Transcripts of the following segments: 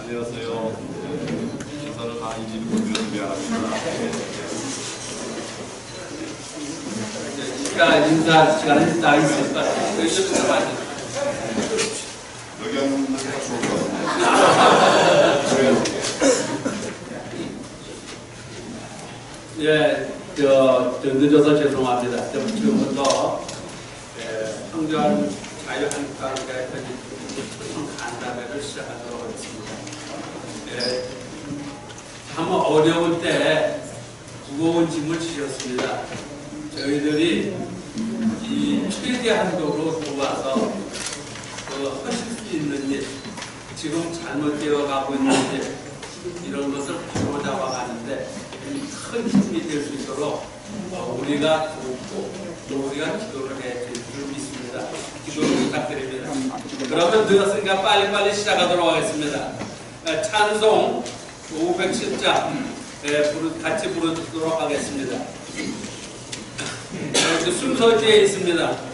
안녕하세요. 인사를 많이 드리고 미안합니다. 인사 시간이 다 있을 것 같아요. 의식을 많이. 여기 앉는 게 좋을 것 같아요. 예, 늦어서 죄송합니다. 지금부터 황교안 자유한국당의 간담회를 시작하도록 하겠습니다. 예, 참 어려울 때 무거운 짐을 지셨습니다. 저희들이 이 최대한도로 도와서 하실 수 있는 일, 지금 잘못되어 가고 있는 일, 이런 것을 바로 잡아가는데 큰 힘이 될 수 있도록 우리가 돕고 또 우리가 기도를 해줄 줄 믿습니다. 기도 부탁드립니다. 그러면 늦었으니까 빨리빨리 시작하도록 하겠습니다. 찬송 510장 같이 부르도록 하겠습니다. 순서지에 있습니다.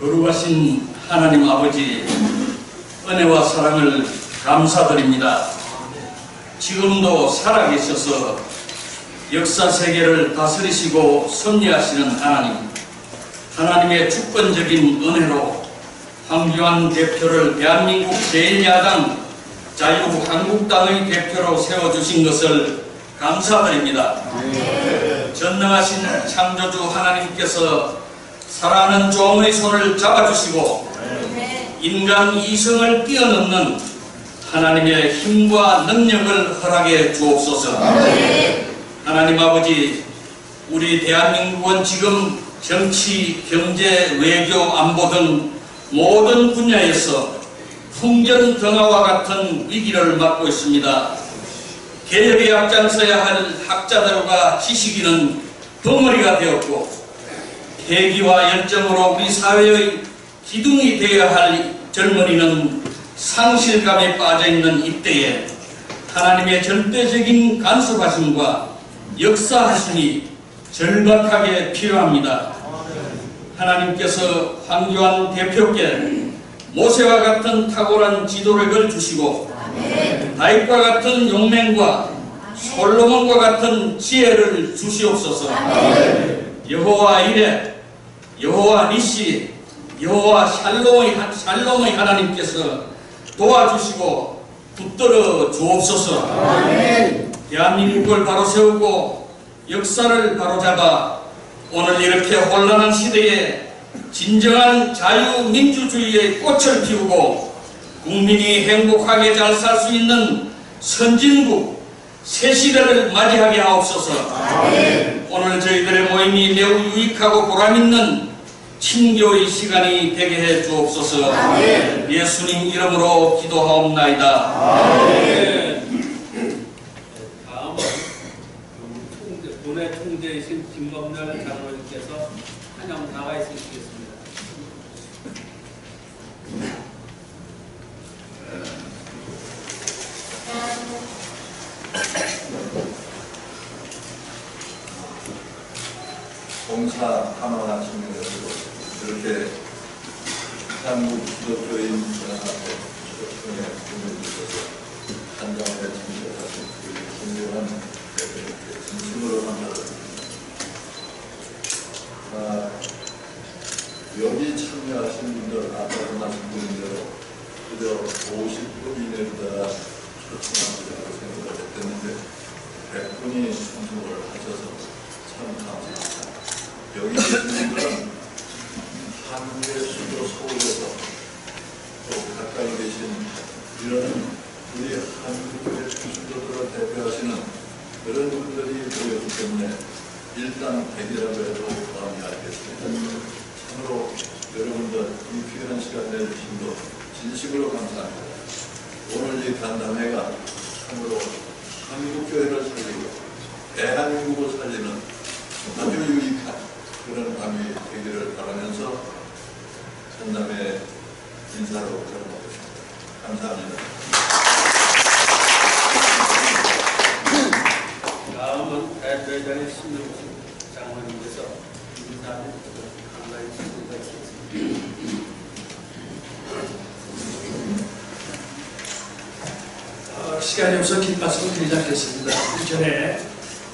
거룩하신 하나님 아버지, 은혜와 사랑을 감사드립니다. 지금도 살아계셔서 역사 세계를 다스리시고 섭리하시는 하나님, 하나님의 주권적인 은혜로 황교안 대표를 대한민국 제1야당 자유한국당의 대표로 세워주신 것을 감사드립니다. 전능하신 창조주 하나님께서 살아가는 종의 손을 잡아주시고 인간 이성을 뛰어넘는 하나님의 힘과 능력을 허락해 주옵소서. 하나님 아버지, 우리 대한민국은 지금 정치, 경제, 외교, 안보 등 모든 분야에서 풍전등화와 같은 위기를 맞고 있습니다. 개혁에 앞장서야 할 학자들과 지식인은 덩어리가 되었고, 패기와 열정으로 우리 사회의 기둥이 되어야 할 젊은이는 상실감에 빠져있는 이때에 하나님의 절대적인 간섭하심과 역사하심이 절박하게 필요합니다. 하나님께서 황교안 대표께 모세와 같은 탁월한 지도력을 주시고 다윗과 같은 용맹과 솔로몬과 같은 지혜를 주시옵소서. 여호와 이레, 여호와 니시, 여호와 샬롬의 하나님께서 도와주시고 붙들어 주옵소서. 대한민국을 바로 세우고 역사를 바로잡아 오늘 이렇게 혼란한 시대에 진정한 자유민주주의의 꽃을 피우고 국민이 행복하게 잘 살 수 있는 선진국 새 시대를 맞이하게 하옵소서. 오늘 저희들의 모임이 매우 유익하고 보람있는 친교의 시간이 되게 해 주옵소서. 예수님 이름으로 기도하옵나이다. 다음은 본회 총재이신 김범렬 장로님께서 한영 나와 있으시겠습니다. 봉사 하나하시는 것으로 이렇게 한국 기독교인 앞에 기독교에 힘을 주셔서 한장에 참여하신 우리 존경한 대표님께 진심으로 감사드립니다. 여기 참여하신 분들 아까도 말씀드린 대로 그저 50분 이내보다 초청합니다라고 생각을 했었는데 100분이 참석을 하셔서 참 감사합니다. 여기 계신 분들은 한국의 수도 서울에서 또 가까이 계신 이런 우리 한국의 수도들을 대표하시는 그런 분들이 모였기 때문에 일단 100이라고 해도 마음이 알겠습니다. 참으로 여러분들 이 귀한 시간 내주신 것 진심으로 감사합니다. 오늘 이 간담회가 참으로 한국교회를 살리고 대한민국을 살리는 아주 유익한 그런 밤이 되기를 바라면서 간담회 인사로 들어보겠습니다. 감사합니다. 다음은 대표장의 신명수 장로님께서 인사를 간단히 진행하시겠습니다. 시간이 없어 긴 말씀을 드리지 않겠습니다. 이전에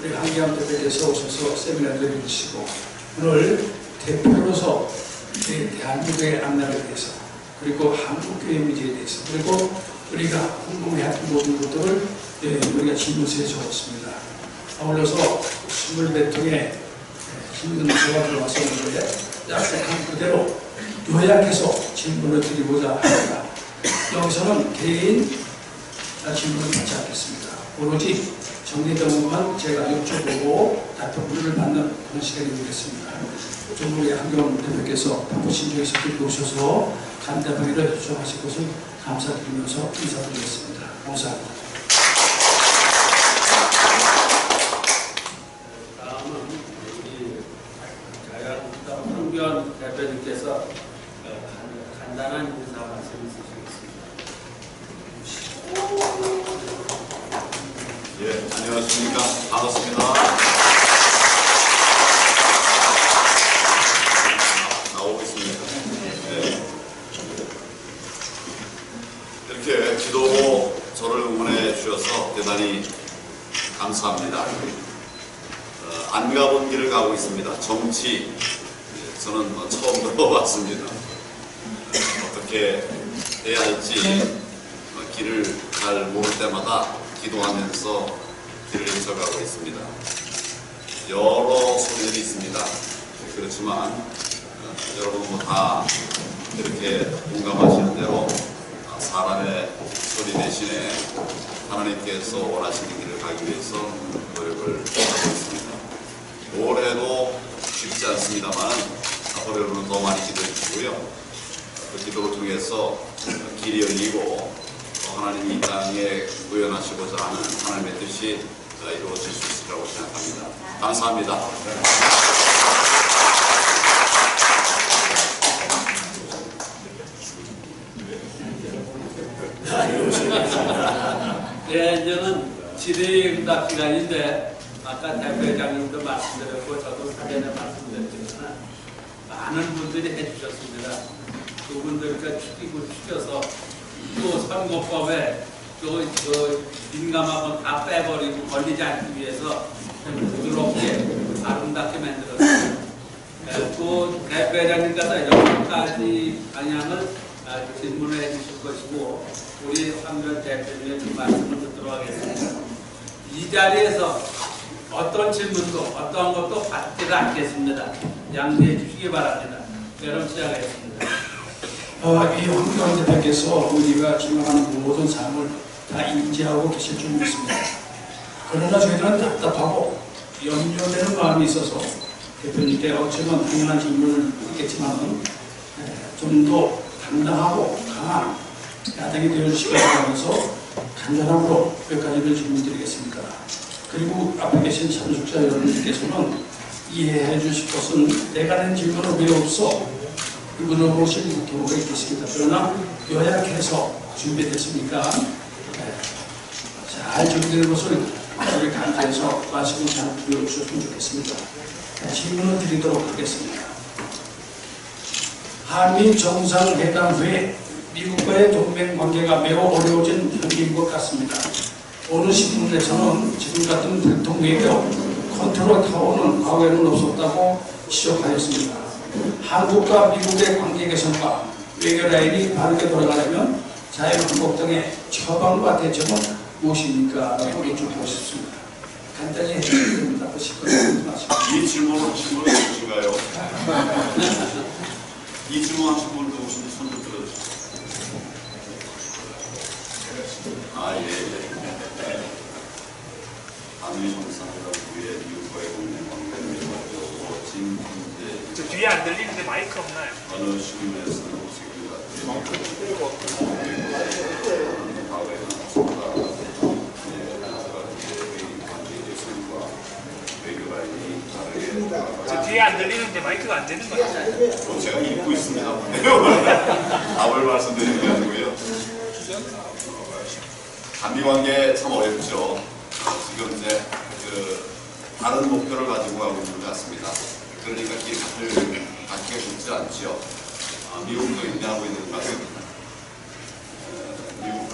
우리 한기암 대표께서 오셔서 세미나를 해주시고 오늘 대표로서 대한민국의 앞날에 대해서 그리고 한국교회 문제에 대해서 그리고 우리가 궁금해하는 모든 것들을 우리가 질문서에 적었습니다. 아울러서 24통의 질문서가 들어왔었는데 약속한 그대로 요약해서 질문을 드리고자 합니다. 여기서는 개인 질문을 받지 않겠습니다. 오로지 정리된 것만 제가 여쭤보고 답변을 받는 그런 시간이 되겠습니다. 좀 우리 한경 대표께서 바쁘신 중에서 이렇게 오셔서 간단하게 요청하실 것을 감사드리면서 인사드리겠습니다. 감사합니다. 다음은 우리 자유한국당 황교안 대표님께서 간단한 인사 말씀 있으시겠습니다. 예, 안녕하십니까. 반갑습니다. 나오고 있습니다. 네. 이렇게 기도로 저를 응원해 주셔서 대단히 감사합니다. 안 가본 길을 가고 있습니다. 정치, 저는 처음 들어봤습니다. 어떻게 해야 할지 길을 잘 모를 때마다 기도하면서 길을 잊어가고 있습니다. 여러 소리들이 있습니다. 그렇지만 여러분 다 이렇게 공감하시는 대로 사람의 소리 대신에 하나님께서 원하시는 길을 가기 위해서 노력을 하고 있습니다. 올해도 쉽지 않습니다만 앞으로 여러분 더 많이 기도해 주시고요. 그 기도를 통해서 길이 열리고 하나님이 이 땅에 구현하시고자 하는 하나님의 뜻이 이루어질 수 있을 거라고 생각합니다. 감사합니다. 네, 이제는 질의응답 시간인데 아까 대표장님도 말씀드렸고 저도 사전에 말씀드렸지만 많은 분들이 해주셨습니다. 그분들께 추겨서 또 선거법에 또 민감한 건 다 빼버리고 걸리지 않기 위해서 부드럽게 아름답게 만들었습니다. 또 대표장님께서 여러 가지 방향을 질문을 해주실 것이고 우리 황교안 대표님의 그 말씀을 듣도록 하겠습니다. 이 자리에서 어떤 질문도 어떤 것도 받지를 않겠습니다. 양해해 주시기 바랍니다. 여러분 시작하겠습니다. 이 황교안 대표께서 우리가 지나가는 모든 상황을 다 인지하고 계실 줄 믿습니다. 그러나 저희들은 답답하고 염려되는 마음이 있어서 대표님께 어쩌면 당연한 질문을 했겠지만 좀 더 당당하고 강한 야당이 되어주시기 바라면서 간단하고 몇 가지를 질문드리겠습니다. 그리고 앞에 계신 참석자 여러분께서는 이해해 주실 것은 내가 낸 질문은 왜 없어? 물어보실 경우가 있겠습니다. 그러나 요약해서 준비됐으니까 잘 준비된 것을 우리 간주해서 말씀을 잘 들어주셨으면 좋겠습니다. 질문을 드리도록 하겠습니다. 한미 정상회담 후에 미국과의 동맹 관계가 매우 어려워진 현실인 것 같습니다. 어느 신문에서는 지금 같은 대통령 외교 컨트롤 타워는 과거에는 없었다고 지적하였습니다. 한국과 미국의 관계 개선과 외교 라인이 바르게 돌아가려면 자유한국당의 처방과 대책은 무엇입니까? 라고 여쭙고 싶습니다. 간단히 해주시면 나쁘실 것 같습니다. 이 질문을 하신 분은 누구신가요? 이 질문하신 분 누구신지 손 좀 들어주세요. 예. 한미 정상회담 후에 미국과의 동맹 관계를 매우 진행돼 저 뒤에 안 들리는데 마이크 없나요? 어느 시기에서는 저 뒤에 안 들리는데 마이크가 안 되는 거 같아요. 제가 읽고 있습니다. 답을 말씀드리는 게 아니고요. 한미 관계 참 어렵죠. 지금 이제 다른 목표를 가지고 가고 있는 것 같습니다. 그러니까 길을 갖기가 쉽지 않죠. 미국도 인내하고 있는 것 같습니다.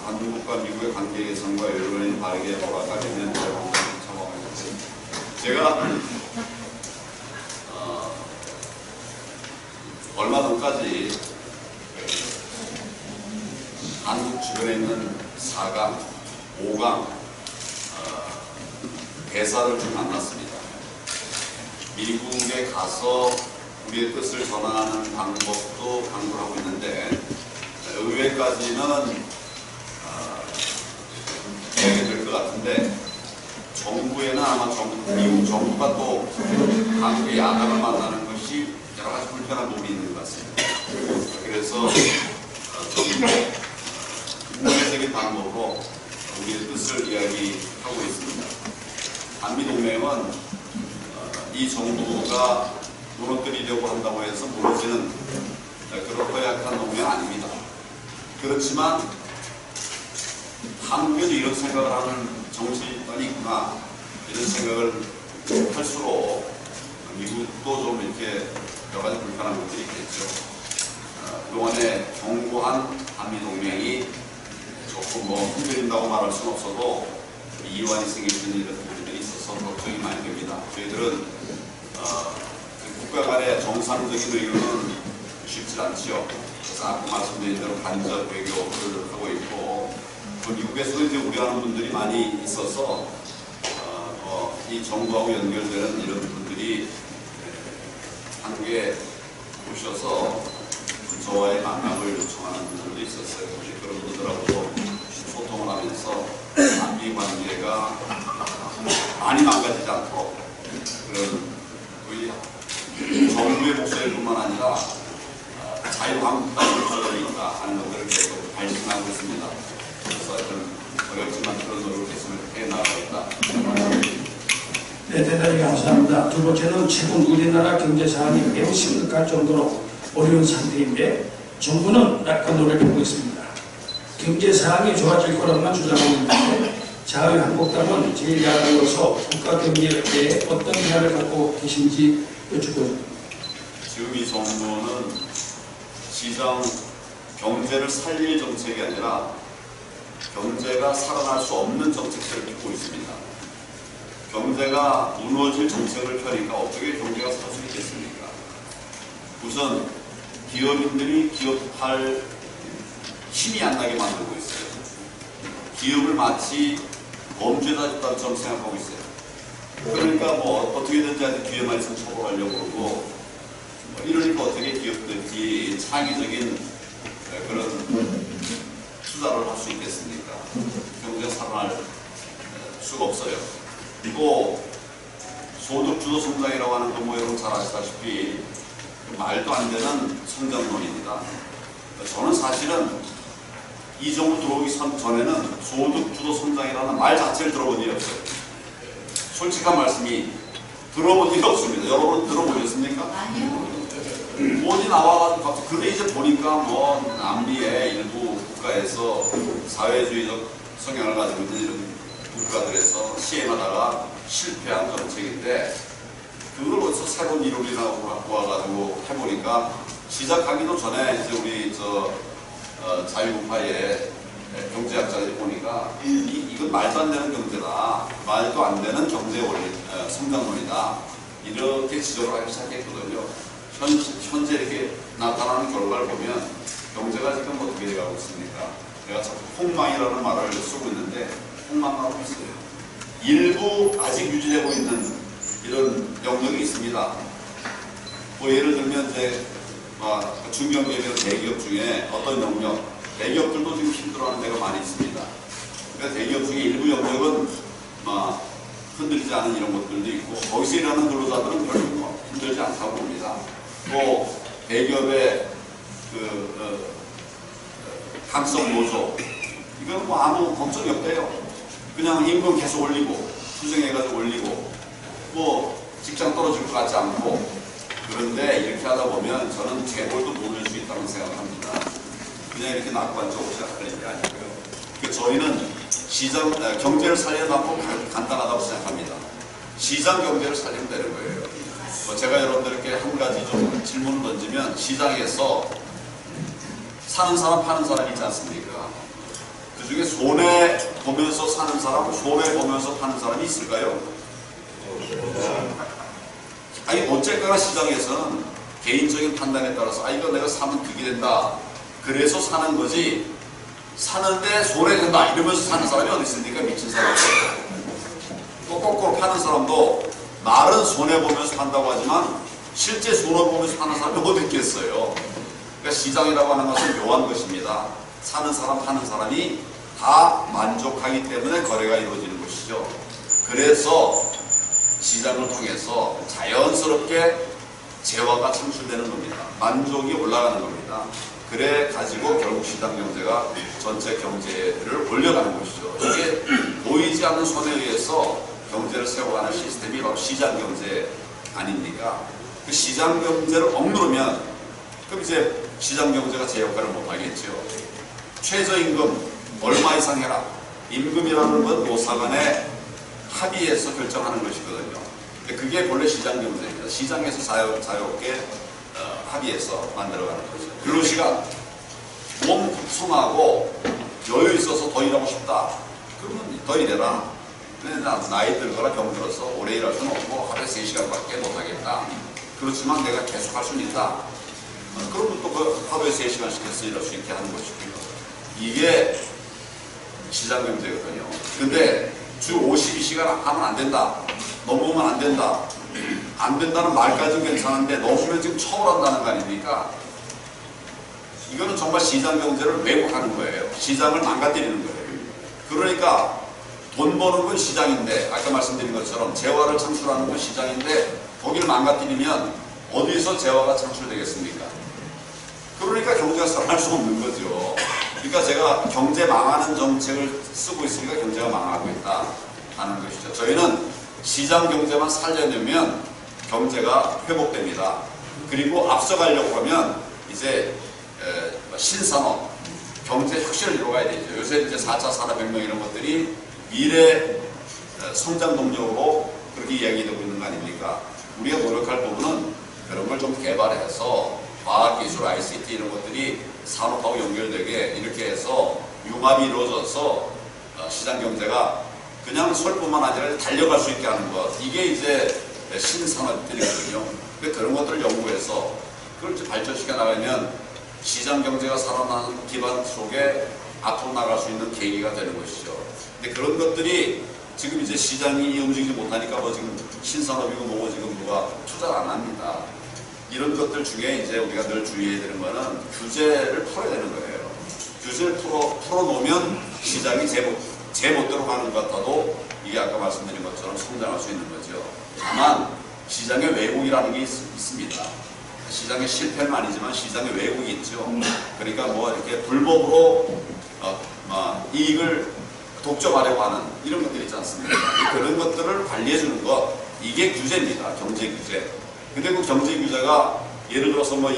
한국과 미국의 관계 개선과 여론이 바르게 돌아가려면 제가 얼마 전까지 한국 주변에 있는 4강, 5강 대사를 좀 만났습니다. 미국에 가서 우리의 뜻을 전하는 방법도 강구를 하고 있는데 의회까지는 이야기 될 것 같은데 정부에는 아마 미국 정부가 또 한국의 야당을 만나는 것이 여러 가지 불편한 부분이 있는 것 같습니다. 그래서 국내적인 방법으로 우리의 뜻을 이야기하고 있습니다. 한미동맹은 이 정부가 무너뜨리려고 한다고 해서 무너지는 그런 허약한 동맹은 아닙니다. 그렇지만 한국에도 이런 생각을 하는 정치인이 있구나 이런 생각을 할수록 미국도 좀 이렇게 여러 가지 불편한 것들이 있겠죠. 그동안에 견고한 한미동맹이 조금 흔들린다고 말할 수는 없어도 이완이 생길 수 있는 이런 부분들이 있어서 걱정이 많이 됩니다. 저희들은 국가 간의 정상적인 외교는 쉽지 않지요. 그래서 아까 말씀드린 대로 간접 외교를 하고 있고 미국에서도 이제 우려하는 분들이 많이 있어서 이 정부하고 연결되는 이런 분들이 한국에 오셔서 저와의 만남을 요청하는 분들도 있었어요. 그런 분들하고도 소통을 하면서 한미 관계가 많이 망가지지 않도록 그런 정부의 목소리뿐만 아니라 자유한국당의 목소리가 있다 하는 것들을 계속 발신하고 있습니다. 그래서 어렵지만 그런 노력을 계속 해나가겠다. 네, 대단히 감사합니다. 두 번째는 최근 우리나라 경제 상황이 매우 심각할 정도로 어려운 상태인데 정부는 약간 노력하고 있습니다. 경제 상황이 좋아질 거라고만 주장하고 있는데 자유한국당은 제1야당으로서 국가 경제에 대해 어떤 대안을 갖고 계신지 여쭙고 지금 이 정부는 시장 경제를 살릴 정책이 아니라 경제가 살아날 수 없는 정책들을 펴고 있습니다. 경제가 무너질 정책을 펴니까 어떻게 경제가 살 수 있겠습니까? 우선 기업인들이 기업할 힘이 안 나게 만들고 있어요. 기업을 마치 범죄자 집단처럼 생각하고 있어요. 그러니까 어떻게든지 기업만 있으면 처벌하려고 그러고 이러니까 어떻게 기업들이 창의적인 그런 투자를 할 수 있겠습니까? 경제가 살아날 수가 없어요. 그리고 소득주도 성장이라고 하는 건 뭐 여러분 잘 아시다시피 말도 안 되는 성장론입니다. 저는 사실은 이 정부 들어오기 전에는 소득주도 성장이라는 말 자체를 들어본 일이 없어요. 솔직한 말씀이 들어본 일이 없습니다. 여러분 들어보셨습니까? 아니요. 어디 나와가지고 그래 이제 보니까 뭐 남미의 일부 국가에서 사회주의적 성향을 가지고 있는 이런 국가들에서 시행하다가 실패한 정책인데 그걸 어디서 새로운 이론이라고 갖고 와가지고 해보니까 시작하기도 전에 이제 우리 자유우파의 경제학자들이 보니까 이건 말도 안 되는 경제다, 말도 안 되는 경제 원리 성장론이다, 이렇게 지적을 하기 시작했거든요. 현재 이렇게 나타나는 결과를 보면 경제가 지금 어떻게 돼가고 있습니까? 내가 자꾸 폭망이라는 말을 쓰고 있는데 폭망하고 있어요. 일부 아직 유지되고 있는 이런 영역이 있습니다. 뭐 예를 들면 이제 중견기업이나 대기업 중에 어떤 영역, 대기업들도 지금 힘들어하는 데가 많이 있습니다. 그러니까 대기업 중에 일부 영역은 흔들리지 않은 이런 것들도 있고 거기서 일하는 근로자들은 별로 힘들지 않다고 봅니다. 또 대기업의 강성 노조, 이건 뭐 아무 걱정이 없대요. 그냥 임금 계속 올리고 투쟁해가지고 올리고 뭐 직장 떨어질 것 같지 않고, 그런데 이렇게 하다 보면 저는 재벌도 못 낼 수 있다고 생각을 합니다. 그냥 이렇게 낙고 앉아오고 시작하는 게 아니고요. 저희는 시장 경제를 살리는 방법 간단하다고 생각합니다. 시장 경제를 살리면 되는 거예요. 제가 여러분들께 한 가지 좀 질문을 던지면, 시장에서 사는 사람 파는 사람이 있지 않습니까? 그 중에 손해 보면서 사는 사람, 손해 보면서 파는 사람이 있을까요? 아니 어쨌거나 시장에서는 개인적인 판단에 따라서 이거 내가 사면 득이 된다, 그래서 사는 거지, 사는데 손해된다 이러면서 사는 사람이 어디 있습니까? 미친 사람이. 또 거꾸로 파는 사람도 말은 손해보면서 판다고 하지만 실제 손해보면서 파는 사람이 어디 있겠어요. 그러니까 시장이라고 하는 것은 묘한 것입니다. 사는 사람 파는 사람이 다 만족하기 때문에 거래가 이루어지는 것이죠. 그래서 시장을 통해서 자연스럽게 재화가 창출되는 겁니다. 만족이 올라가는 겁니다. 그래 가지고 결국 시장 경제가 전체 경제를 올려가는 것이죠. 이게 보이지 않는 손에 의해서 경제를 세워가는 시스템이 바로 시장 경제 아닙니까? 그 시장 경제를 억누르면 그럼 이제 시장 경제가 제 역할을 못하겠죠. 최저임금 얼마 이상 해라. 임금이라는 건 노사 간의 합의해서 결정하는 것이거든요. 그게 본래 시장 경제입니다. 시장에서 자유롭게 합의해서 만들어가는 거죠. 근로시간 몸 풍성하고 여유 있어서 더 일하고 싶다, 그러면 더 일해라. 근데 나이 들거나 병들어서 오래 일할 수는 없고 하루에 3시간밖에 못하겠다, 그렇지만 내가 계속 할 수는 있다, 그러면 또 그 하루에 3시간씩 해서 일할 수 있게 하는 것이고요. 이게 시장 경제거든요. 근데 주 52시간 하면 안 된다, 넘으면 안 된다, 안 된다는 말까지는 괜찮은데 넘으면 지금 처벌한다는 거 아닙니까? 이거는 정말 시장 경제를 왜곡하는 거예요. 시장을 망가뜨리는 거예요. 그러니까 돈 버는 건 시장인데, 아까 말씀드린 것처럼 재화를 창출하는 건 시장인데, 거기를 망가뜨리면 어디서 재화가 창출되겠습니까? 그러니까 경제가 살아날 수 없는 거죠. 그러니까 제가 경제 망하는 정책을 쓰고 있으니까 경제가 망하고 있다 하는 것이죠. 저희는 시장 경제만 살려내면 경제가 회복됩니다. 그리고 앞서가려고 하면 이제 신산업, 경제 혁신을 이루어가야 되죠. 요새 이제 4차 산업혁명 이런 것들이 미래 성장 동력으로 그렇게 이야기되고 있는 거 아닙니까? 우리가 노력할 부분은 그런 걸 좀 개발해서 과학기술, ICT 이런 것들이 산업하고 연결되게 이렇게 해서 융합이 이루어져서 시장 경제가 그냥 설뿐만 아니라 달려갈 수 있게 하는 것, 이게 이제 신산업들이거든요. 그런 것들을 연구해서 그걸 이제 발전시켜 나가면 시장 경제가 살아나는 기반 속에 앞으로 나갈 수 있는 계기가 되는 것이죠. 근데 그런 것들이 지금 이제 시장이 움직이지 못하니까 뭐 지금 신산업이고 뭐고 지금 누가 투자를 안 합니다. 이런 것들 중에 이제 우리가 늘 주의해야 되는 거는 규제를 풀어야 되는 거예요. 규제를 풀어놓으면 시장이 제 멋대로 가는 것 같아도 이게 아까 말씀드린 것처럼 성장할 수 있는 거죠. 다만 시장의 왜곡이라는 게 있습니다. 시장의 실패는 아니지만 시장의 왜곡이 있죠. 그러니까 뭐 이렇게 불법으로 이익을 독점하려고 하는 이런 것들이 있지 않습니까? 그런 것들을 관리해 주는 것, 이게 규제입니다. 경제 규제. 근데 그 경제 규제가 예를 들어서 뭐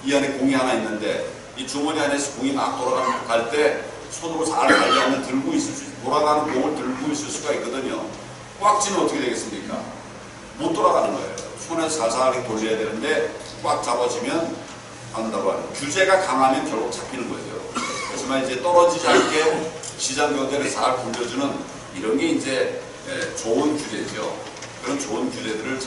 이 안에 공이 하나 있는데 이 주머니 안에서 공이 막 돌아갈 때 손으로 잘 관리하면 들고 있을 수, 돌아가는 공을 들고 있을 수가 있거든요. 꽉 쥐면 어떻게 되겠습니까? 못 돌아가는 거예요. 손에서 살살 돌려야 되는데 꽉 잡아주면 안 된다고 하는. 규제가 강하면 결국 잡히는 거죠. 하지만 이제 떨어지지 않게 시장 경제를 잘 굴려주는 이런 게 이제 좋은 규제죠. 그런 좋은 규제들을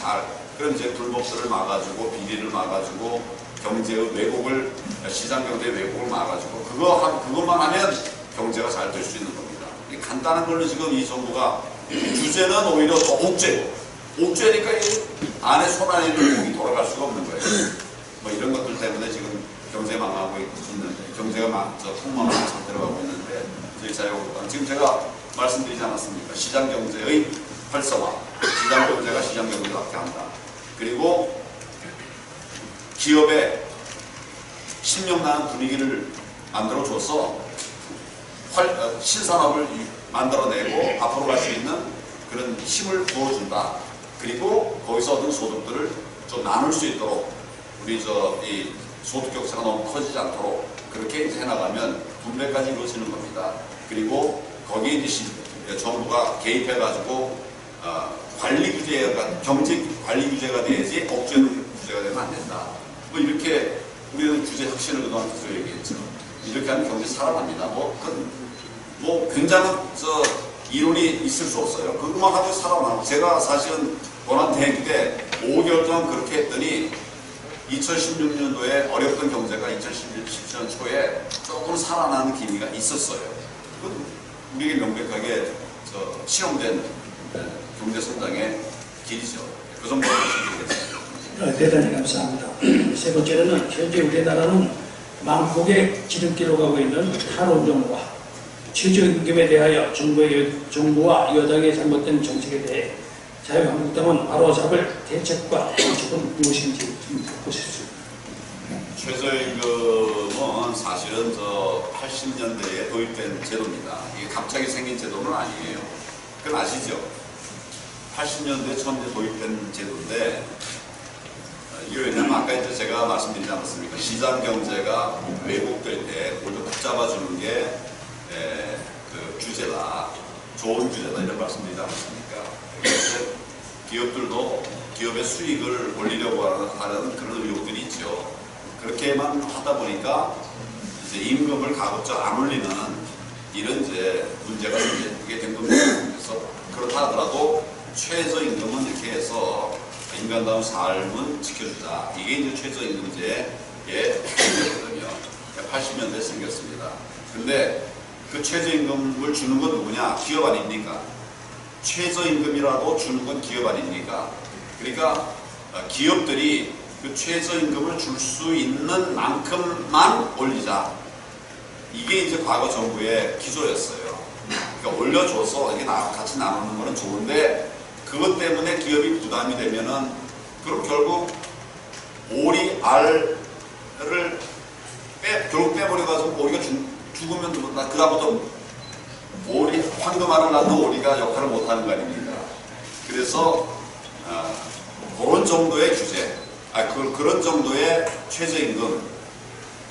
그런 이제 불법들을 막아주고 비리를 막아주고 경제의 왜곡을, 시장 경제의 왜곡을 막아주고 그것만 하면 경제가 잘 될 수 있는 겁니다. 간단한 걸로 지금 이 정부가 규제는 오히려 더 옥죄니까 이 안에 손 안에 있는 공이 돌아갈 수가 없는 거예요. 뭐 이런 것들 때문에 지금 경제 망하고 있는데, 경제가 폭망하는 상태로 가고 있는데, 저희 자유한국당 지금 제가 말씀드리지 않았습니까? 시장 경제의 활성화, 시장 경제가 시장 경제를 갖게 한다. 그리고 기업에 신명나는 분위기를 만들어줘서 신산업을 만들어내고 앞으로 갈 수 있는 그런 힘을 부어준다. 그리고 거기서 얻은 소득들을 좀 나눌 수 있도록 우리 이 소득 격차가 너무 커지지 않도록 그렇게 이제 해나가면 분배까지 이루어지는 겁니다. 그리고 거기에 이제 정부가 개입해가지고 관리 규제가 경제 관리 규제가 돼야지 억제 규제가 되면 안 된다. 뭐 이렇게 우리는 규제 혁신을 그동안 계속 얘기했죠. 이렇게 하면 경제 살아납니다. 뭐 굉장한 이론이 있을 수 없어요. 그것만 하고 살아나고. 제가 사실은 권한대행 때 5개월 동안 그렇게 했더니 2016년도에 어렵던 경제가 2017년 초에 조금 살아나는 기미가 있었어요. 그건 우리에게 명백하게 실험된 경제 성장의 길이죠. 그 정도로 말씀드리겠습니다. 대단히 감사합니다. 세 번째로는 현재 우리나라는 망국의 지름길로 가고 있는 탈원정과 최저임금에 대하여 정부와 여당의 잘못된 정책에 대해 자유한국당은 바로잡을 대책과 정책은 무엇인지 좀 듣고 싶습니다. 최저임금은 사실은 80년대에 도입된 제도입니다. 이게 갑자기 생긴 제도는 아니에요. 그건 아시죠? 80년대에 처음 도입된 제도인데, 이게 왜냐면 아까 이제 제가 말씀드리지 않았습니까? 시장 경제가 왜곡될 때 그걸 좀 붙잡아주는 게 그 규제다, 좋은 규제다 이런 말씀드리지 않았습니까? 그래서 기업들도 기업의 수익을 올리려고 하는 그런 의혹들이 있죠. 그렇게만 하다 보니까 이제 임금을 가급적 안 올리는 이런 이제 문제가 생기게 된 겁니다. 그래서 그렇다 하더라도 최저임금은 이렇게 해서 인간다운 삶은 지켜주자. 이게 이제 최저임금제의 기본이거든요. 80년대에 생겼습니다. 근데 그 최저임금을 주는 건 누구냐? 기업 아닙니까? 최저임금이라도 주는 건 기업 아닙니까? 그러니까 기업들이 그 최저임금을 줄 수 있는 만큼만 올리자. 이게 이제 과거 정부의 기조였어요. 그러니까 올려줘서 이게 같이 나누는 거는 좋은데 그것 때문에 기업이 부담이 되면은 그럼 결국 오리, 알을 결국 빼버려가지고 오리가 죽으면 그다음부터 오리, 황금알을 낳는 오리가 역할을 못하는 거 아닙니까? 그래서 그런 정도의 규제, 그런 정도의 최저임금,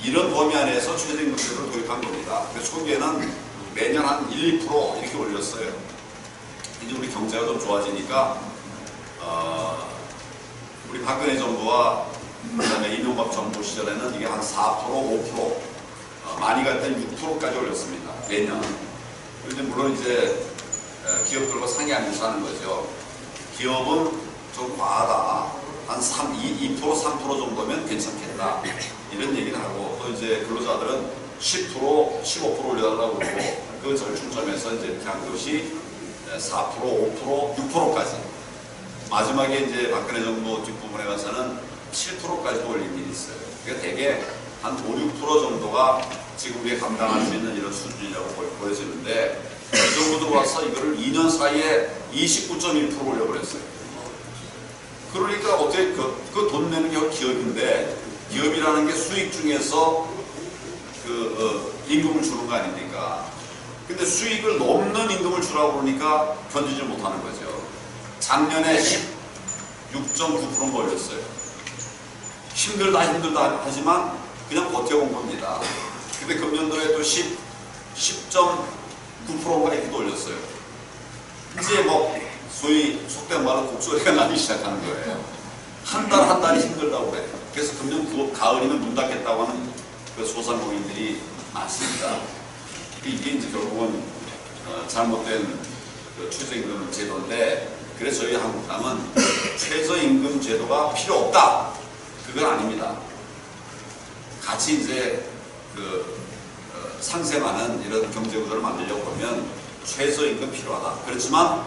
이런 범위 안에서 최저임금제를 도입한 겁니다. 그래서 초기에는 매년 한 1, 2% 이렇게 올렸어요. 이제 우리 경제가 좀 좋아지니까 우리 박근혜 정부와 그다음에 이명박 정부 시절에는 이게 한 4%, 5%, 많이 갈 때는 6%까지 올렸습니다. 매년. 그런데 물론 이제 기업들과 상의하면서 하는 거죠. 기업은 좀 과하다. 한 2%, 3% 정도면 괜찮겠다. 이런 얘기를 하고 또 이제 근로자들은 10%, 15% 올려달라고 그러고 그 절충점에서 이제 이렇게 한 것이 4%, 5%, 6%까지. 마지막에 이제 박근혜 정부 뒷부분에 가서는 7%까지도 올린 일이 있어요. 그러니까 대개 한 5, 6% 정도가 지금 우리가 감당할 수 있는 이런 수준이라고 보여지는데 이 정도 들어와서 이거를 2년 사이에 29.1% 올려버렸어요. 그러니까 어떻게 그 돈 내는 게 기업인데, 기업이라는 게 수익 중에서 임금을 주는 거 아닙니까? 근데 수익을 넘는 임금을 주라고 그러니까 견디지 못하는 거죠. 작년에 16.9% 올렸어요. 힘들다 하지만 그냥 버텨온 겁니다. 근데 금년도에도 10.9%가 이렇게 올렸어요. 이제 뭐 소위 속된 말로 곡소리가 나기 시작하는 거예요. 한 달이 힘들다고 그래요. 그래서 금년 가을이면 문 닫겠다고 하는 그 소상공인들이 많습니다. 이게 이제 결국은 잘못된 그 최저임금 제도인데, 그래서 저희 한국당은 최저임금 제도가 필요 없다, 그건 아닙니다. 같이 이제 상생하는 이런 경제구조를 만들려고 하면 최저임금 필요하다. 그렇지만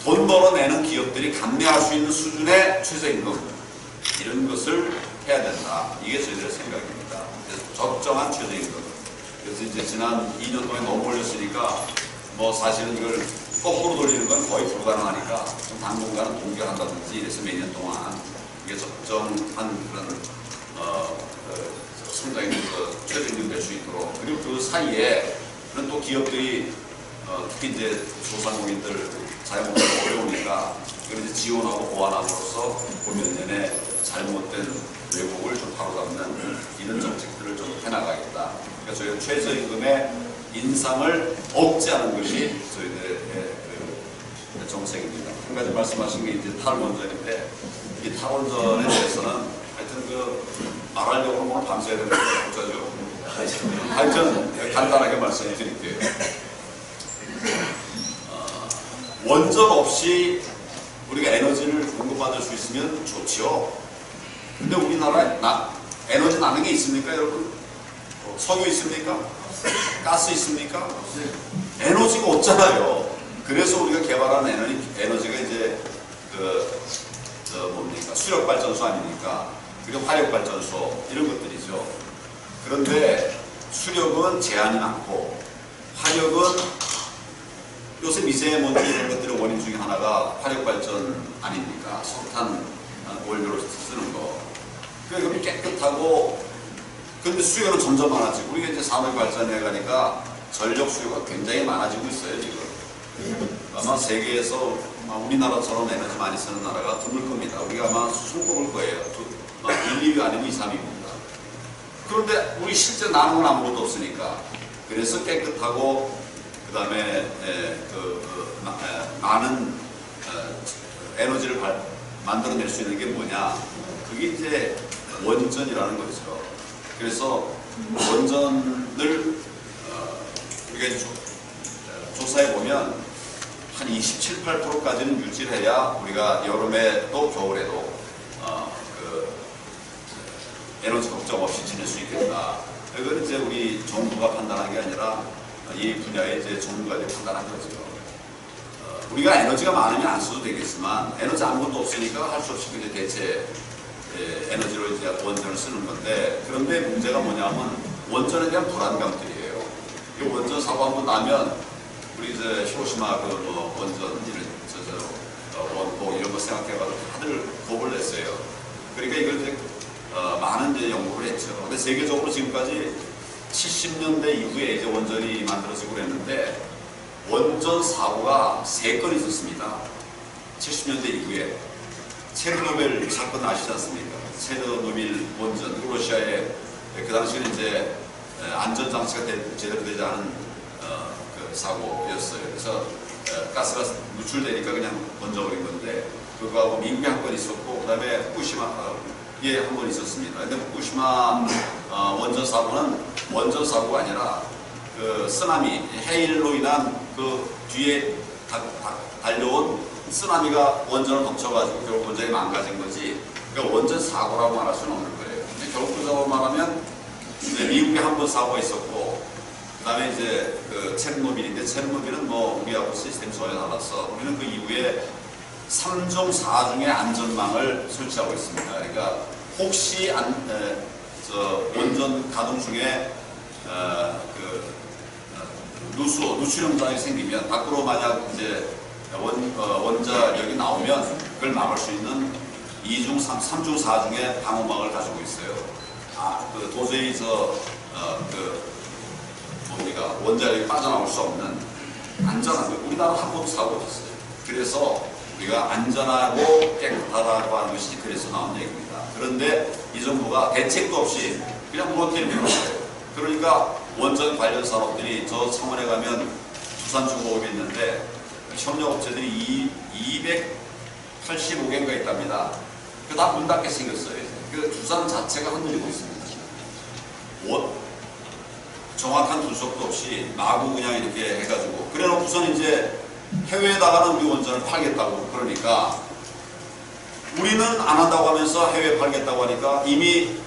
돈 벌어내는 기업들이 감내할 수 있는 수준의 최저임금, 이런 것을 해야 된다. 이게 저희들의 생각입니다. 그래서 적정한 최저임금. 그래서 이제 지난 2년 동안 너무 올렸으니까 뭐 사실은 이걸 거꾸로 돌리는 건 거의 불가능하니까 좀 당분간은 동결한다든지 이래서 몇 년 동안 이게 적정한 그런 상당히 최저임금 될 수 있도록, 그리고 그 사이에는 또 기업들이 특히 이제 소상공인들 자영업자가 어려우니까 이걸 이제 지원하고 보완함으로써 몇 년에 잘못된 왜곡을 좀 바로잡는 이런 정책들을 좀 해나가겠다. 그러니까 저희는 최저임금의 인상을 억제하는 것이 저희들의 정책입니다. 한 가지 말씀하신 게 이제 탈원전인데, 이 탈원전에 대해서는 하여튼 말하려고 하면 오늘 밤새야 되는 게 복잡하죠. 하여튼 간단하게 말씀드릴게요. 원전 없이 우리가 에너지를 공급받을 수 있으면 좋지요. 근데 우리나라에 에너지 나는 게 있습니까, 여러분? 석유 있습니까? 가스 있습니까? 에너지가 없잖아요. 그래서 우리가 개발한 에너지가 이제 뭡니까? 수력 발전소 아닙니까? 그리고 화력 발전소, 이런 것들이죠. 그런데 수력은 제한이 많고, 화력은 요새 미세먼지 이런 것들의 원인 중에 하나가 화력 발전 아닙니까? 석탄 원료로 쓰는 거. 그게 깨끗하고, 근데 수요는 점점 많아지고, 우리가 이제 산업 발전해 가니까 전력 수요가 굉장히 많아지고 있어요, 지금. 아마 세계에서 우리나라처럼 에너지 많이 쓰는 나라가 드물 겁니다. 우리가 아마 손꼽을 거예요. 1, 2위 아니면 2, 3위입니다. 그런데 우리 실제 나는 건 아무것도 없으니까. 그래서 깨끗하고, 그 다음에 많은 에너지를 만들어낼 수 있는 게 뭐냐? 그게 이제 원전이라는 거죠. 그래서 원전을 우리가 조사해 보면 한 27, 8%까지는 유지를 해야 우리가 여름에도 겨울에도 에너지 걱정 없이 지낼 수 있겠다. 이건 이제 우리 정부가 판단한 게 아니라 이 분야의 이제 전문가들이 판단한 거죠. 우리가 에너지가 많으면 안 써도 되겠지만, 에너지 아무것도 없으니까 할 수 없이 이제 대체 에너지로 이제 원전을 쓰는 건데, 그런데 문제가 뭐냐면 원전에 대한 불안감들이에요. 이 원전 사고 한번 나면 우리 이제 히로시마 원전 원고 이런 거 생각해가지고 다들 겁을 냈어요. 그러니까 이걸 이제 많은 이제 연구를 했죠. 근데 세계적으로 지금까지 70년대 이후에 이제 원전이 만들어지고 그랬는데, 원전 사고가 3건 있었습니다. 70년대 이후에. 체르노빌 사건 아시지 않습니까? 체르노빌 원전, 러시아의 그 당시에는 이제 안전장치가 제대로 되지 않은 그 사고였어요. 그래서 가스가 누출되니까 그냥 던져버린 건데, 그거하고 미국에 한 건 있었고, 그 다음에 후쿠시마에 한 번 있었습니다. 근데 후쿠시마 원전 사고는 원전 사고가 아니라 그 쓰나미, 해일로 인한 그 뒤에 달려온 쓰나미가 원전을 덮쳐가지고 결국 원전이 망가진 거지, 그러니까 원전 사고라고 말할 수는 없는 거예요. 근데 결국적으로 말하면 미국에 한 번 사고가 있었고, 그 다음에 이제 그 체르노빌인데, 체르노빌은 뭐 우리하고 시스템이 전혀 달라서 우리는 그 이후에 3중 4중의 안전망을 설치하고 있습니다. 그러니까 혹시 원전 가동 중에 누출 현상이 생기면 밖으로 만약 이제 원자력이 나오면 그걸 막을 수 있는 2중 3중 4중의 방어막을 가지고 있어요. 도저히 뭡니까 원자력이 빠져나올 수 없는 안전한 거. 우리나라 한 번도 사고가 없었어요. 그래서 우리가 안전하고 깨끗하다고 하는 것이 그래서 나온 얘기입니다. 그런데 이 정부가 대책도 없이 그냥 무너뜨리는 거예요. 그러니까 원전 관련 산업들이 저 창원에 가면 두산중공업이 있는데 협력업체들이 285개가 있답니다. 그 다 문 닫게 생겼어요. 그 두산 자체가 흔들리고 있습니다. 정확한 분석도 없이 마구 그냥 이렇게 해가지고 그래놓고선 이제 해외에다가는 우리 원전을 팔겠다고 그러니까 우리는 안 한다고 하면서 해외에 팔겠다고 하니까 이미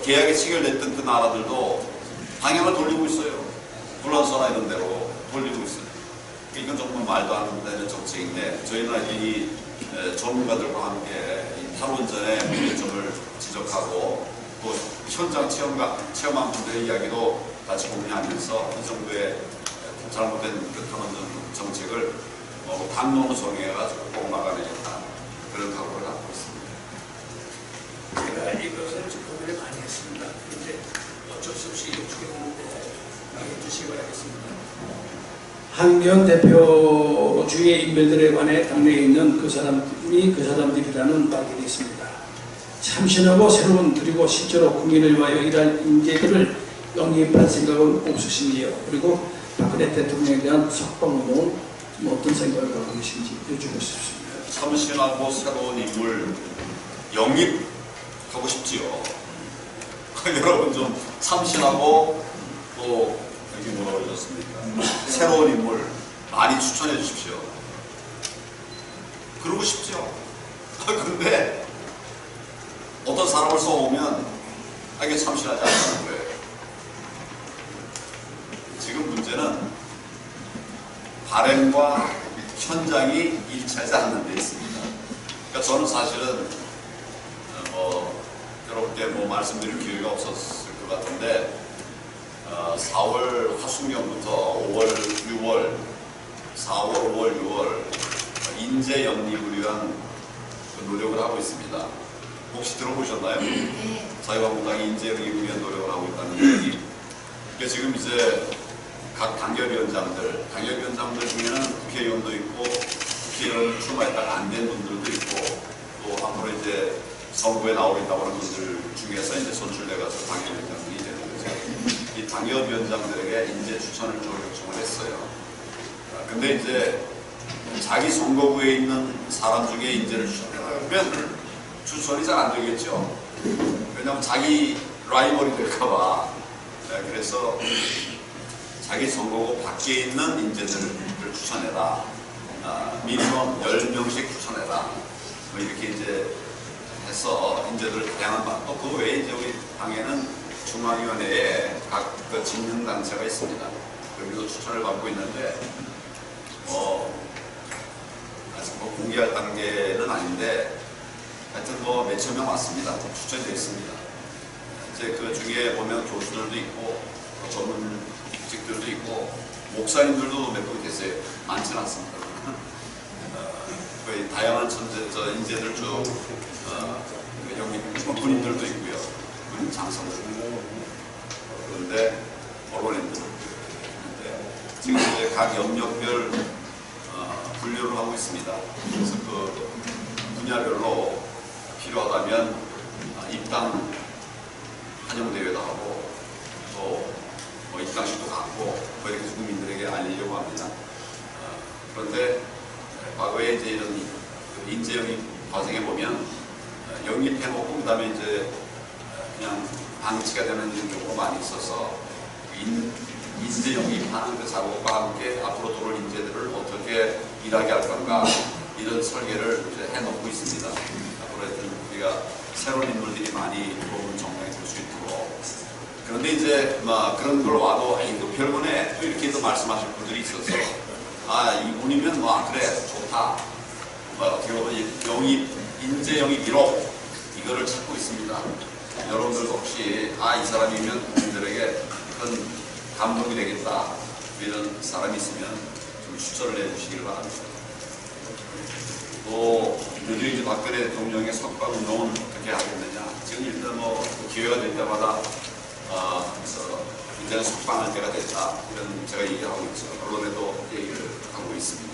계약이 체결됐던 그 나라들도 방향을 돌리고 있어요. 불란서나 이런 데로 돌리고 있어요. 이건 정말 말도 안 되는 정책인데 저희는 이 전문가들과 함께 이 탈원전의 문제점을 지적하고 또 현장 체험한 분들의 이야기도 같이 공유하면서 이 정부의 잘못된 그 탈원전 정책을 담론을 정해가지고 꼭 막아내겠다 그런 각오를 갖고 있습니다. 제가 이것을 좀 고민을 많이 했습니다. 그런데 어쩔 수 없이 요청해 보는데 해주시기 바라겠습니다. 한기현 대표 주의 인물들에 관해 당내에 있는 그 사람들이라는 발견이 있습니다. 참신하고 새로운 그리고 실제로 국민을 위하여 일할 인재들을 영입할 생각은 없으신지요? 그리고 박근혜 대통령에 대한 석방운동 어떤 생각을 갖고 계신지 여쭈고 싶습니다. 참신하고 새로운 인물 영입하고 싶지요. 여러분 좀 참신하고 또 여기 뭐라고 그러셨습니까? 새로운 인물 많이 추천해 주십시오. 그러고 싶죠. 그런데 어떤 사람을 써오면 이게 참신하지 않다는 거예요. 지금 문제는 발행과 현장이 일치하지 않는 데 있습니다. 그러니까 저는 사실은 여러분께 말씀드릴 기회가 없었을 것 같은데 4월 하순경부터 5월, 6월, 4월, 5월, 6월 인재 영입을 위한 노력을 하고 있습니다. 혹시 들어보셨나요? 네. 자유한국당이 인재 영입을 위한 노력을 하고 있다는 얘기. 그러니까 지금 이제 각 당협위원장들 중에는 국회의원도 있고 국회의원 출마했다가 안 된 분들도 있고 또 앞으로 이제 선거에 나오겠다고 하는 분들 중에서 이제 선출돼가서 당협위원장들이 되는 거죠. 이 당협위원장들에게 인재 추천을 좀 요청을 했어요. 근데 이제 자기 선거구에 있는 사람 중에 인재를 추천하면 추천이 잘 안 되겠죠. 왜냐하면 자기 라이벌이 될까봐. 그래서 자기 선거구 밖에 있는 인재들을 추천해라. 미니멈 10명씩 추천해라. 이렇게 이제 해서 인재들을 다양한 또 그 외에 이제 우리 당에는 중앙위원회에 각 진흥단체가 있습니다. 여기도 추천을 받고 있는데 아직 공개할 단계는 아닌데 하여튼 몇천 명 왔습니다. 추천되어 있습니다. 이제 그 중에 보면 교수들도 있고 전문직들도 있고 목사님들도 몇 분 계세요. 많지는 않습니다. 거의 다양한 인재들 쭉 여기 군인들도 있고요. 군인 장성들 그런데 언론인들 지금 이제 각 영역별 분류를 하고 있습니다. 그래서 그 분야별로 필요하다면 입당 환영대회도 하고 또 입당식도 갖고 이렇게 국민들에게 알리려고 합니다. 그런데 과거에 이제 이런 인재 영입 과정에 보면 영입해놓고 그다음에 이제 그냥 방치가 되는 경우가 많이 있어서 인재 영입하는 그 작업과 함께 앞으로 들어올 인재들을 어떻게 일하게 할 건가 이런 설계를 이제 해놓고 있습니다. 앞으로 하여튼 우리가 새로운 인물들이 많이 들어오는 정당이 될 수 있도록. 그런데 이제 그런 걸 와도 또 별번에 또 이렇게 또 말씀하실 분들이 있어서 이분이면 그래 좋다. 어떻게 보면 인재 영입 1호 이거를 찾고 있습니다. 여러분들도 혹시 이 사람이면 국민들에게 큰 감동이 되겠다. 이런 사람이 있으면 좀 추천을 해주시길 바랍니다. 또 요즘 이제 박근혜 대통령의 석방 운동은 어떻게 하겠느냐. 지금 일단 뭐 기회가 될 때마다 이제는 석방할 때가 됐다, 이런 제가 얘기하고 있죠. 언론에도 얘기를 하고 있습니다.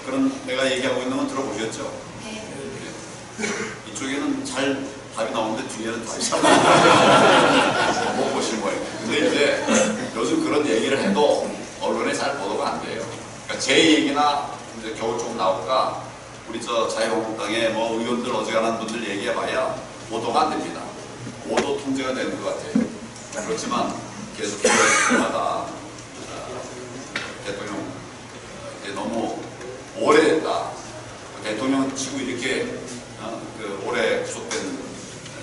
그런 내가 얘기하고 있는 건 들어보셨죠? 네. 이쪽에는 잘 답이 나오는데 뒤에는 답이 잘 못 보실 거예요. 근데 이제 요즘 그런 얘기를 해도 언론에 잘 보도가 안 돼요. 그러니까 제 얘기나 이제 겨우 좀 나올까, 우리 저 자유한국당의 뭐 의원들 어지간한 분들 얘기해봐야 보도가 안 됩니다. 보도 통제가 되는 것 같아요. 그렇지만 계속 필요할 대통령 너무 오래됐다. 대통령 치고 이렇게 오래 구속된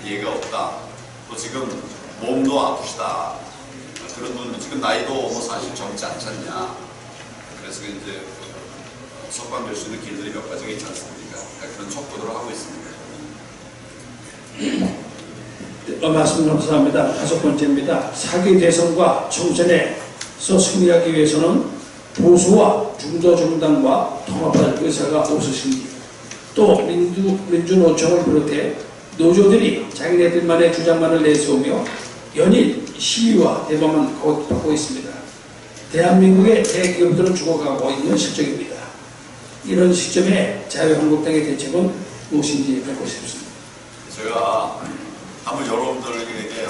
예가 없다. 또 지금 몸도 아프시다. 그런 분 지금 나이도 뭐 사실 젊지 않지 않냐. 그래서 이제 석방될 수 있는 길들이 몇 가지가 있지 않습니까? 그런 촉구들을 하고 있습니다. 말씀 감사합니다. 5번째입니다. 사기 대선과 총선에서 승리하기 위해서는 보수와 중도정당과 통합할 의사가 없으신지, 또 민주노총을 비롯해 노조들이 자기네들만의 주장만을 내세우며 연일 시위와 대범을 거듭하고 있습니다. 대한민국의 대기업들은 죽어가고 있는 실정입니다. 이런 시점에 자유한국당의 대책은 무엇인지 뵙고 싶습니다. 제가 한번 여러분들에게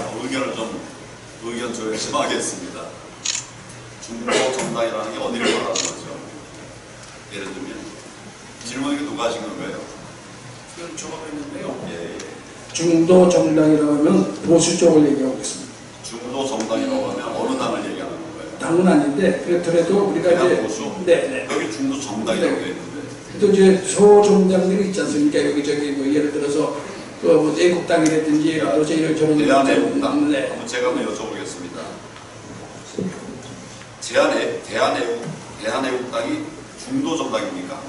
의견 조심하겠습니다. 중도 정당이라는 게 어디를 말하는 거죠? 예를 들면 질문이 누가 하신 건가요? 그건 적어봤는데요. 예. 중도 정당이라고 하면 보수 쪽을 얘기하고 있습니다. 중도 정당이라고 하면 어느 당을 얘기하는 건가요? 당은 아닌데 그렇더라도 우리가 이제 보수? 네. 여기 중도 정당이라고 되어 있는데. 또 이제 소정당들이 있지 않습니까? 여기저기 뭐 예를 들어서 뭐 애국당이라든지 또 저런 대한애국당. 네. 한번 제가 한번 여쭤보겠습니다. 대한애국당이 중도 정당입니까?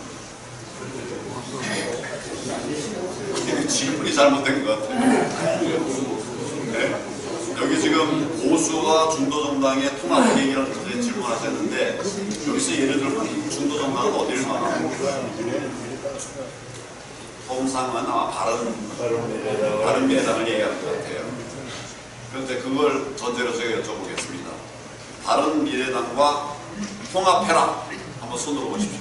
질문이 잘못된 것 같아요. 네? 여기 지금 보수와 중도 정당의 통합 얘기를 질문하셨는데, 여기서 예를 들면 중도 정당은 어디를 말하는 거예요? 통상은 아마 바른미래당을 얘기하는 것 같아요. 그런데 그걸 전제로 제가 여쭤보겠습니다. 바른미래당과 통합해라. 한번 손으로 보십시오.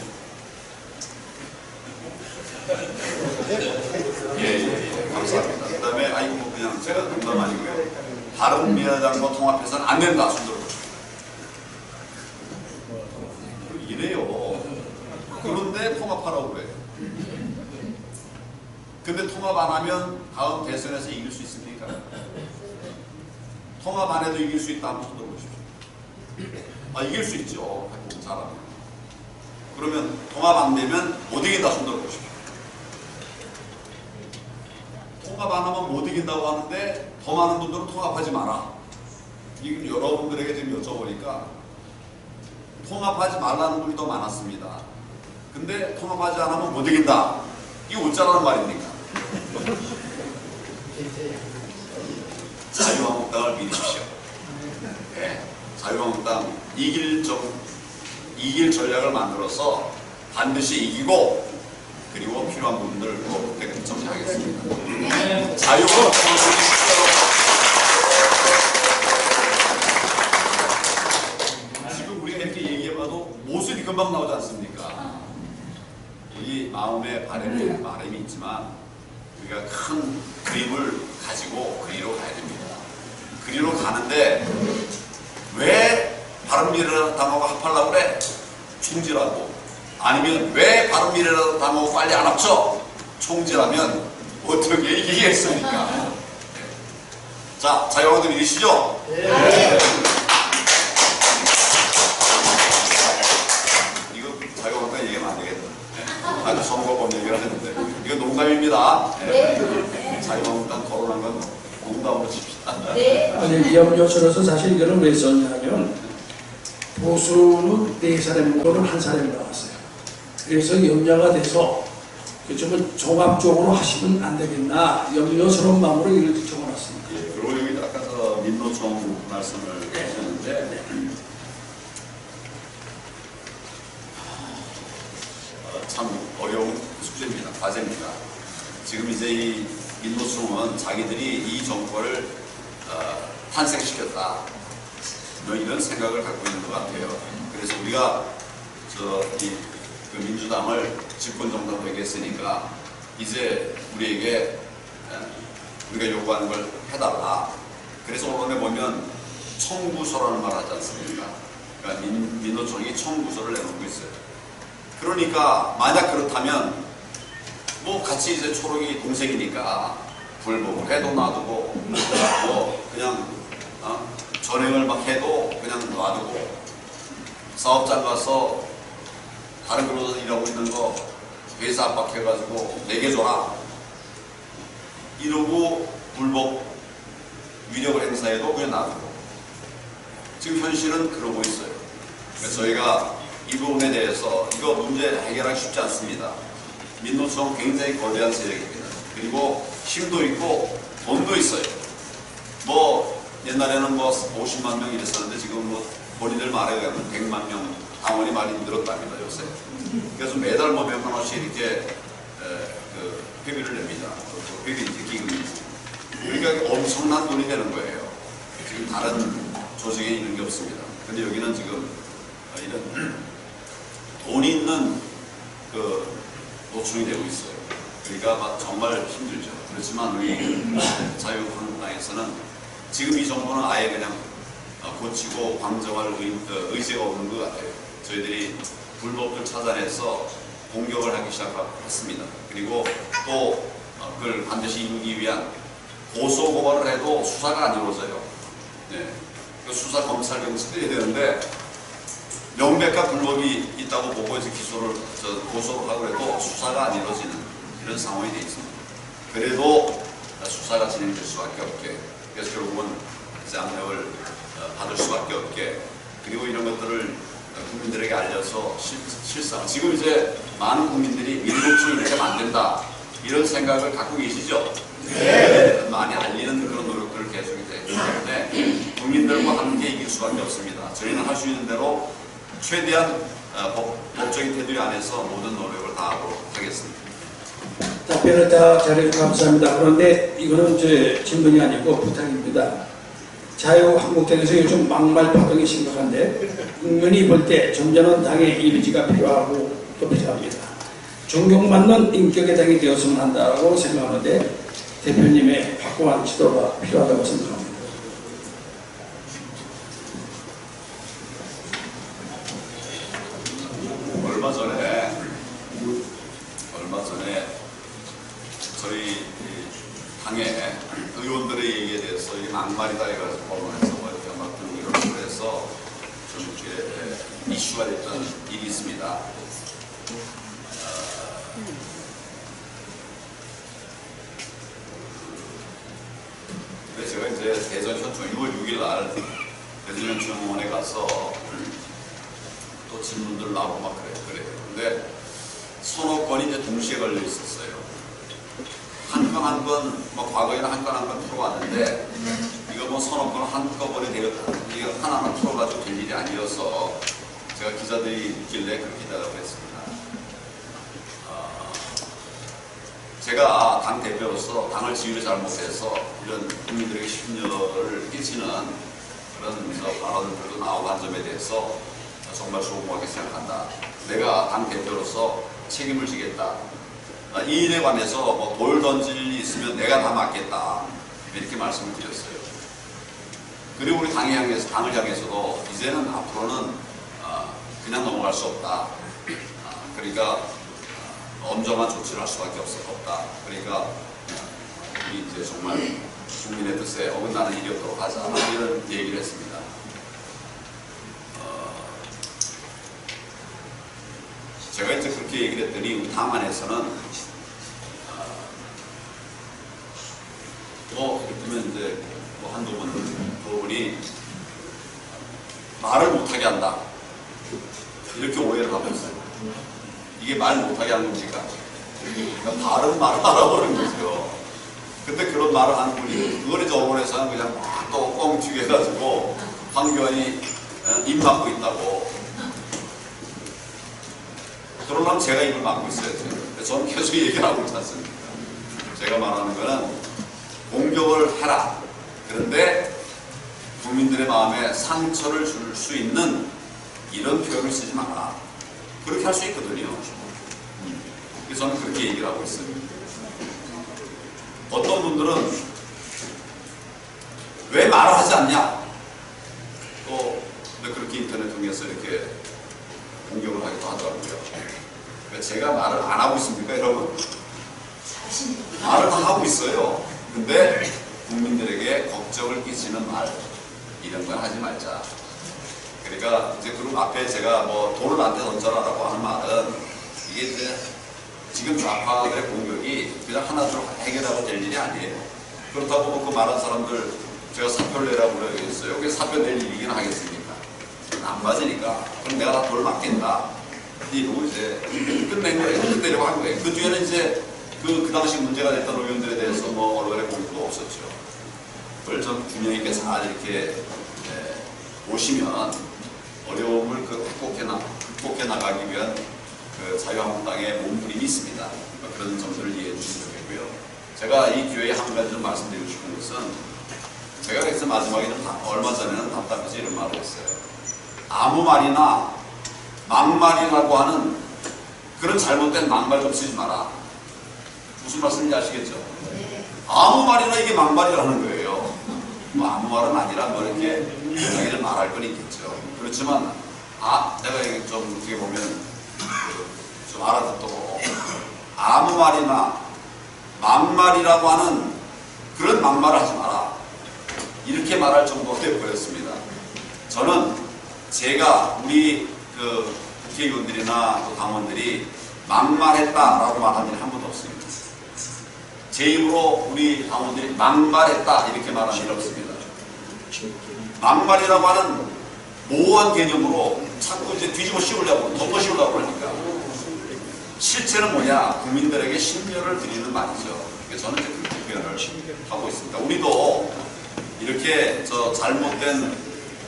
예, 감사합니다. 그 다음에 아이고 그냥 제가 농담 아니고요. 바른미래당과 통합해서는 안 된다. 손들어 보십시오. 이래요. 그런데 통합하라고 그래요. 근데 통합 안 하면 다음 대선에서 이길 수 있습니까? 통합 안 해도 이길 수 있다. 한번 손들어 보십시오. 이길 수 있죠. 잘하면. 그러면 통합 안 되면 못 이긴다. 손들어 보십시오. 통합 안 하면 못 이긴다고 하는데 더 많은 분들은 통합하지 마라. 이건 여러분들에게 지금 여쭤보니까 통합하지 말라는 분이 더 많았습니다. 근데 통합하지 않으면 못 이긴다. 이게 어쩌라는 말입니까? 자유한국당을 믿으십시오. 네. 자유한국당 이길 전략을 만들어서 반드시 이기고, 그리고 필요한 부분들 꼭 정리하겠습니다. 자유한국당을 믿으십시오. 지금 우리가 이렇게 얘기해봐도 모습이 금방 나오지 않습니까? 이 마음의 바람이 있지만 우리가 큰 그림을 가지고 그리로 가야 됩니다. 그리로 가는데 왜 바른미래당하고 합하려고 그래? 총질하고. 아니면 왜 바른미래당하고 빨리 안 합쳐? 총질하면 어떻게 이기겠습니까? 자, 자유한국당 믿으시죠? 네. 이거 자유한국당 얘기하면 안 되겠다. 아주 선거법 얘기를 하셨는데 이거 농담입니다. 네. 자유한국당 거론한 건 농담으로 칩시다. 네. 아니, 염려스러워서 사실 이거는 왜 썼냐면 보수는 4사람, 또는 1사람이 나왔어요. 그래서 염려가 돼서 좀 종합적으로 하시면 안 되겠나 염려스러운 마음으로 이렇게 적어놨습니다. 예, 그리고 여기 아까 저 민노총 말씀을 하셨는데 참 어려운 숙제입니다. 과제입니다. 지금 이제 이 민노총은 자기들이 이 정권을 탄생시켰다. 뭐 이런 생각을 갖고 있는 것 같아요. 그래서 우리가 그 민주당을 집권 정당 되게 했으니까 이제 우리에게 우리가 요구하는 걸 해달라. 그래서 언론에 보면 청구서라는 말 하지 않습니까? 그러니까 민노총이 청구서를 내놓고 있어요. 그러니까 만약 그렇다면 뭐 같이 이제 초록이 동생이니까 불복을 해도 놔두고 뭐 그냥 전행을 막 해도 그냥 놔두고 사업장 가서 다른 근로자 일하고 있는 거 회사 압박해가지고 내게 줘라 이러고 불복 위력을 행사해도 그냥 놔두고 지금 현실은 그러고 있어요. 그래서 저희가 이 부분에 대해서 이거 문제 해결하기 쉽지 않습니다. 민노총 굉장히 거대한 세력입니다. 그리고 힘도 있고 돈도 있어요. 뭐 옛날에는 뭐 50만 명 이랬었는데 지금 뭐 본인들 말에 의하면 100만 명 당원이 많이 늘었답니다 요새. 그래서 매달 뭐 몇만 원씩 이렇게 그 회비를 냅니다. 회비인지 기금인지. 그러니까 엄청난 돈이 되는 거예요. 지금 다른 조직에 있는 게 없습니다. 근데 여기는 지금 이런 돈이 있는 그 노총이 되고 있어요. 그러니까 막 정말 힘들죠. 그렇지만 우리 자유한국당에서는 지금 이 정부는 아예 그냥 고치고 방정할 의지가 없는 것 같아요. 저희들이 불법을 찾아내서 공격을 하기 시작했습니다. 그리고 또 그걸 반드시 이루기 위한 고소 고발을 해도 수사가 안 이루어져요. 네. 그 수사 검찰 경찰이 해야 되는데 명백한 불법이 있다고 보고 이제 고소를 하고 해도 수사가 안 이루어지는 이런 상황이 되어 있습니다. 그래도 수사가 진행될 수밖에 없게, 그래서 결국은 쌍력을 받을 수밖에 없게, 그리고 이런 것들을 국민들에게 알려서 실상 지금 이제 많은 국민들이 민노총이 이렇게 만든다 이런 생각을 갖고 계시죠? 네. 많이 알리는 그런 노력들을 계속이 되기 때문에 국민들과 함께 이길 수밖에 없습니다. 저희는 할 수 있는 대로 최대한 법적인 테두리 안에서 모든 노력을 다하도록 하겠습니다. 답변을 다 잘해주셔서 감사합니다. 그런데 이거는 질문이 아니고 부탁입니다. 자유한국당에서 요즘 막말 파동이 심각한데 국민이 볼 때 점잖은 당의 이미지가 필요하고 또 필요합니다. 존경받는 인격의 당이 되었으면 한다고 생각하는데 대표님의 확고한 지도가 필요하다고 생각합니다. 얼마 전에 저희 당의 의원들의 얘기에 대해서 이게 막말이다 해가지고 언론에서 뭐 이렇게 막 이런 걸 해서 좀 이렇게 이슈가 됐던 일이 있습니다. 그래서 제가 이제 대전 현충 6월 6일 날 대전 현충원에 가서 또 질문들 나오고 막 그래요. 근데 서너 건이 이제 동시에 걸려 있었어요. 한 건 한 건, 뭐 과거에는 한 건 한 건 풀어왔는데 이거 뭐 서너 건 한꺼번에 되었다. 이거 하나만 풀어가지고 될 일이 아니어서 제가 기자들이 있길래 그렇게 대답을 했습니다. 제가 당 대표로서 당을 지휘를 잘못해서 이런 국민들에게 심려를 끼치는 그런 발언들도 나오고 한 점에 대해서 정말 소모하게 생각한다. 내가 당 대표로서 책임을 지겠다. 이 일에 관해서 뭐 돌 던질 일이 있으면 내가 다 맡겠다. 이렇게 말씀을 드렸어요. 그리고 우리 당을 향해서도 이제는 앞으로는 그냥 넘어갈 수 없다. 그러니까 엄정한 조치를 할 수밖에 없다. 그러니까 우리 이제 정말 국민의 뜻에 어긋나는 일이 없도록 하자. 이런 얘기를 했습니다. 제가 이제 그렇게 얘기를 했더니 우리 당 안에서는 뭐 이렇게 이제 뭐 한두 분이 말을 못하게 한다. 이렇게 오해를 하고 있어요. 이게 말 못하게 하는 겁니까? 그러니까 바른 말을 알아보는 거죠. 근데 그런 말을 하는 분이 그걸 이제 언론에서는 그냥 막 또 뻥튀기 해가지고 황교안이 입 막고 있다고. 그러려면 제가 입을 막고 있어야죠. 저는 계속 얘기를 하고 있지 않습니까? 제가 말하는 거는 공격을 해라. 그런데 국민들의 마음에 상처를 줄 수 있는 이런 표현을 쓰지 마라. 그렇게 할 수 있거든요. 그래서 저는 그렇게 얘기를 하고 있어요. 어떤 분들은 왜 말을 하지 않냐? 또 그렇게 인터넷 통해서 이렇게 공격을 하기도 하더라고요. 왜 제가 말을 안 하고 있습니까, 여러분? 말을 다 하고 있어요. 근데 국민들에게 걱정을 끼치는 말 이런 건 하지 말자. 그러니까 이제 그룹 앞에 제가 뭐 돌을 나한테 던져라라고 하는 말은 이게 이제 지금 좌파들의 공격이 그냥 하나둘 해결하고 될 일이 아니에요. 그렇다고 뭐 그 말한 사람들 제가 사표를 내라고 그러겠어요. 그게 사표 낼 일이긴 하겠습니까? 안 맞으니까 그럼 내가 다 돌을 맞겠다. 이러고 이제 끝낸 거예요. 끝내려고 한 거예요. 그 뒤에는 이제 그 당시 문제가 됐던 의원들에 대해서 뭐 언론의 공격도 없었죠. 그걸 좀 균형 있게 잘 이렇게 보시면 어려움을 극복해 나가기 위한 그 자유한국당의 몸부림이 있습니다. 그런 점들을 이해해 주시면 좋겠고요. 제가 이 기회에 한 가지 좀 말씀드리고 싶은 것은 제가 그래서 마지막에 얼마 전에는 답답해서 이런 말을 했어요. 아무 말이나 막말이라고 하는 그런 잘못된 막말 좀 쓰지 마라. 무슨 말씀인지 아시겠죠? 아무 말이나 이게 막말이라는 거예요. 뭐 아무 말은 아니라 뭐 이렇게 자기를 말할 건 있겠죠. 그렇지만 내가 이게 좀 어떻게 보면 좀 알아듣도록 아무 말이나 막말이라고 하는 그런 막말을 하지 마라. 이렇게 말할 정도가 되어버렸습니다. 저는 제가 우리 그 국회의원들이나 또 당원들이 막말했다라고 말한 일이 한 번도 없습니다. 제 입으로 우리 당원들이 막말했다 이렇게 말한 일이 없습니다. 막말이라고 하는 모호한 개념으로 자꾸 이제 뒤집어 씌우려고 덮어 씌우려고 하니까 실체는 뭐냐? 국민들에게 신뢰를 드리는 말이죠. 그래서 저는 이제 그렇게 표현을 하고 있습니다. 우리도 이렇게 잘못된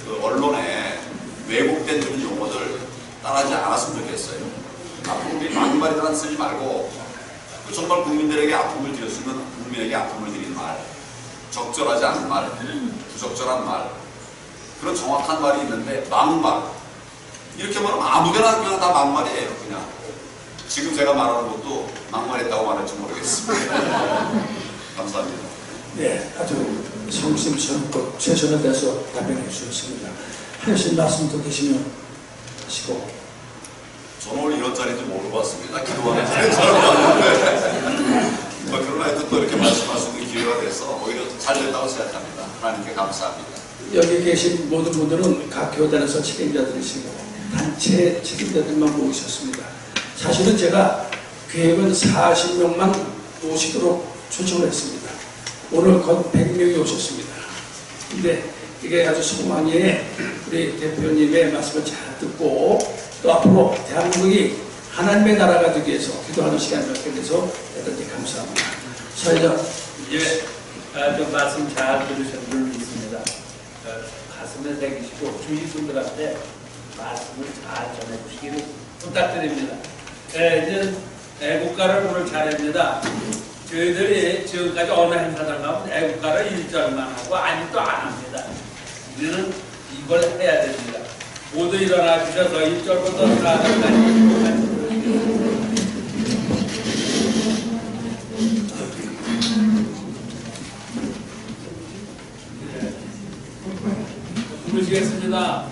그 언론에 왜곡된 그런 용어들 따라하지 않았으면 좋겠어요. 앞으로 우리 막말이란 쓰지 말고 정말 국민들에게 아픔을 드렸으면 국민에게 아픔을 드리는 말, 적절하지 않은 말, 부적절한 말, 그런 정확한 말이 있는데 막말 이렇게 말하면 아무데나 그냥 다 막말이에요. 그냥 지금 제가 말하는 것도 막말했다고 말할지 모르겠습니다. 감사합니다. 네, 아주 성심성의껏 최선을 다해서 답변해 주셨습니다. 하신 말씀 더 계시면 하시고. 저는 오늘 이런 자리인지 모르고 왔습니다. 기도하는 자리처럼 왔는데 그러나 하여튼 또 이렇게 말씀할 수 있는 기회가 돼서 오히려 잘 됐다고 생각합니다. 하나님께 감사합니다. 여기 계신 모든 분들은 각 교단에서 책임자들이시고 단체 책임자들만 모이셨습니다. 사실은 제가 계획은 40명만 오시도록 초청을 했습니다. 오늘 곧 100명이 오셨습니다. 근데 이게 아주 소망에 우리 대표님의 말씀을 잘 듣고 또 앞으로 대한민국이 하나님의 나라가 되기 위해서 기도하는 시간을 갖게 돼서 대단히 감사합니다. 사회자. 예, 좀 말씀 잘 들으신 줄 믿습니다. 가슴에 새기시고 주위 분들한테 말씀을 잘 전해주시기를 부탁드립니다. 이제 애국가를 오늘 잘합니다. 저희들이 지금까지 어느 행사장 가면 애국가를 1절만 하고 아직도 안 합니다. 우리는 이걸 해야 됩니다. 모두 일어나 주셔서 1절부터 4절까지 부르시겠습니다.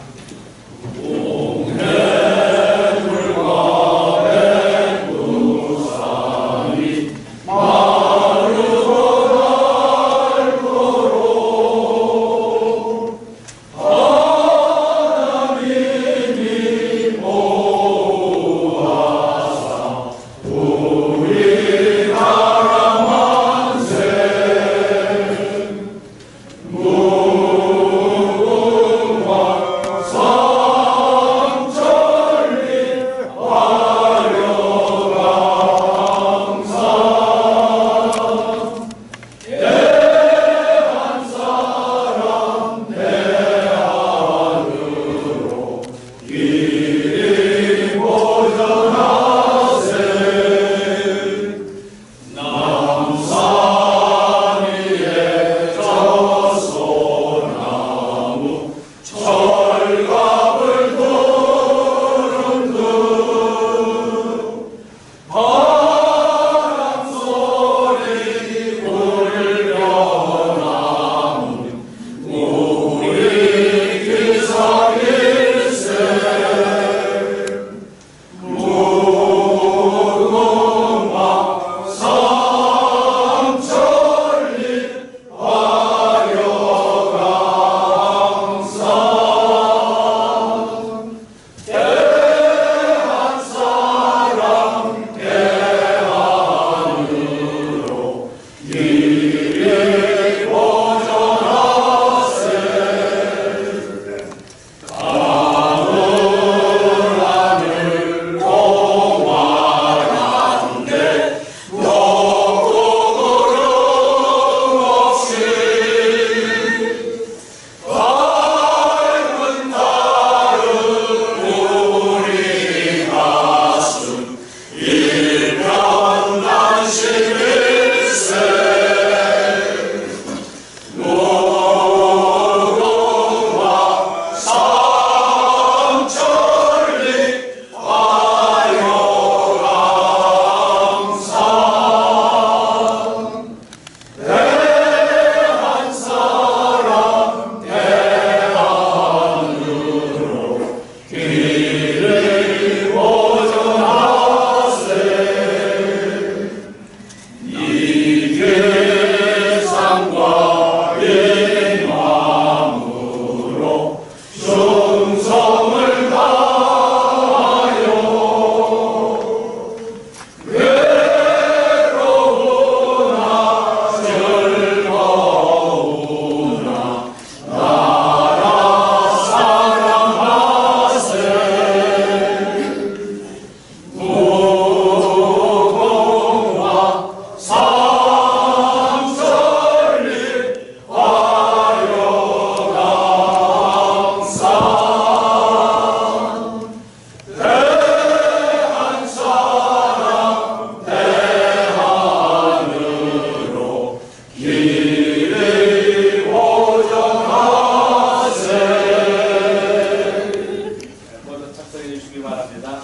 주시기 바랍니다.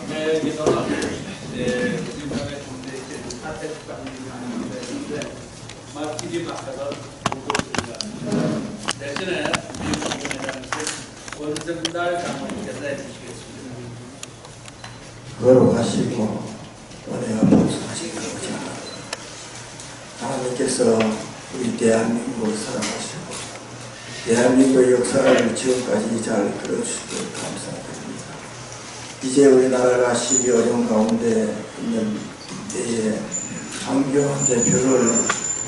네, 기도는 우리나라의 군대에 사태 축하하는 하는데 막길이 막혀서 보고 있습니다. 대신에 미국 국민의당의 원승달 장로님께서 해주시겠습니다. 걸어가시고 은혜와 복수하시고자 하나님께서 우리 대한민국을 사랑하시고 대한민국의 역사를 지금까지 잘 끌어주시고 감사드립니다. 이제 우리나라가 시기 어려운 가운데 있는 때에 황교안 대표를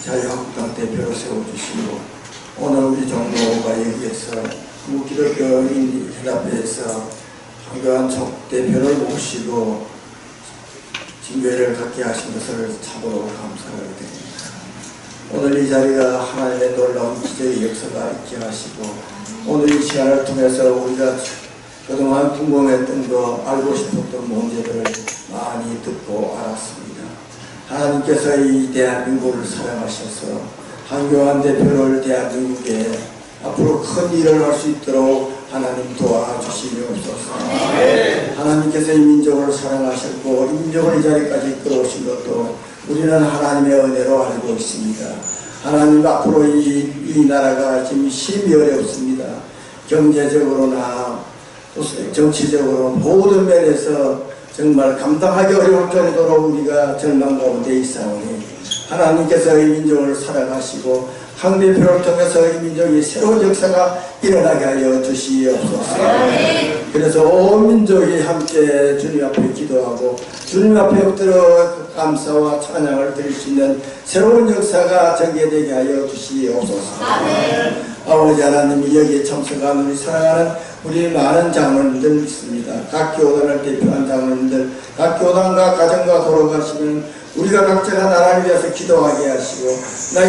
자유한국당 대표로 세워주시고 오늘 우리 종로가 여기에서 무기독교인 연합회에서 황교안 대표를 모시고 징계를 갖게 하신 것을 참으로 감사를 드립니다. 오늘 이 자리가 하나님의 놀라운 기적의 역사가 있게 하시고 오늘 이 시간을 통해서 우리가 그동안 궁금했던 거 알고 싶었던 문제들을 많이 듣고 알았습니다. 하나님께서 이 대한민국을 사랑하셔서 황교안 대표를 대한민국에 앞으로 큰 일을 할 수 있도록 하나님 도와주시옵소서. 하나님께서 이 민족을 사랑하셨고 이 민족을 이 자리까지 이끌어오신 것도 우리는 하나님의 은혜로 알고 있습니다. 하나님 앞으로 이 나라가 지금 심히 어렵습니다. 경제적으로나 또 정치적으로 모든 면에서 정말 감당하기 어려울 정도로 우리가 절망 가운데 있사오니 하나님께서 이 민족을 사랑하시고 황 대표를 통해서 이 민족이 새로운 역사가 일어나게 하여 주시옵소서. 그래서 온 민족이 함께 주님 앞에 기도하고 주님 앞에 엎드려 감사와 찬양을 드릴 수 있는 새로운 역사가 전개되게 하여 주시옵소서. 아버지 하나님이 여기에 참석한 우리 사랑하는 우리 많은 장로님들 있습니다. 각 교단을 대표한 장로님들, 각 교단과 가정과 돌아가시면 우리가 각자가 나라를 위해서 기도하게 하시고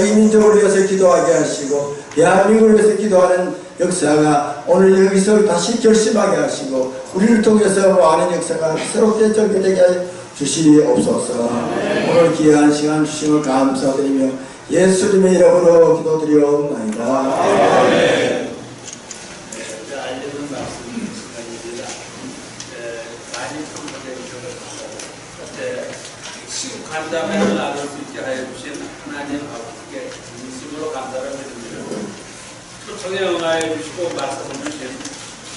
이 민족을 위해서 기도하게 하시고 대한민국을 위해서 기도하는 역사가 오늘 여기서 다시 결심하게 하시고 우리를 통해서 많은 역사가 새롭게 전개되게 하여 주시옵소서. 오늘 귀한 시간 주심을 감사드리며 예수님의 이름으로 기도드리옵나이다. 간담회를 나눌 수 있게 하여 주신 하나님 아버지께 진심으로 감사를 드립니다. 초청에 응하여 주시고 말씀을 주신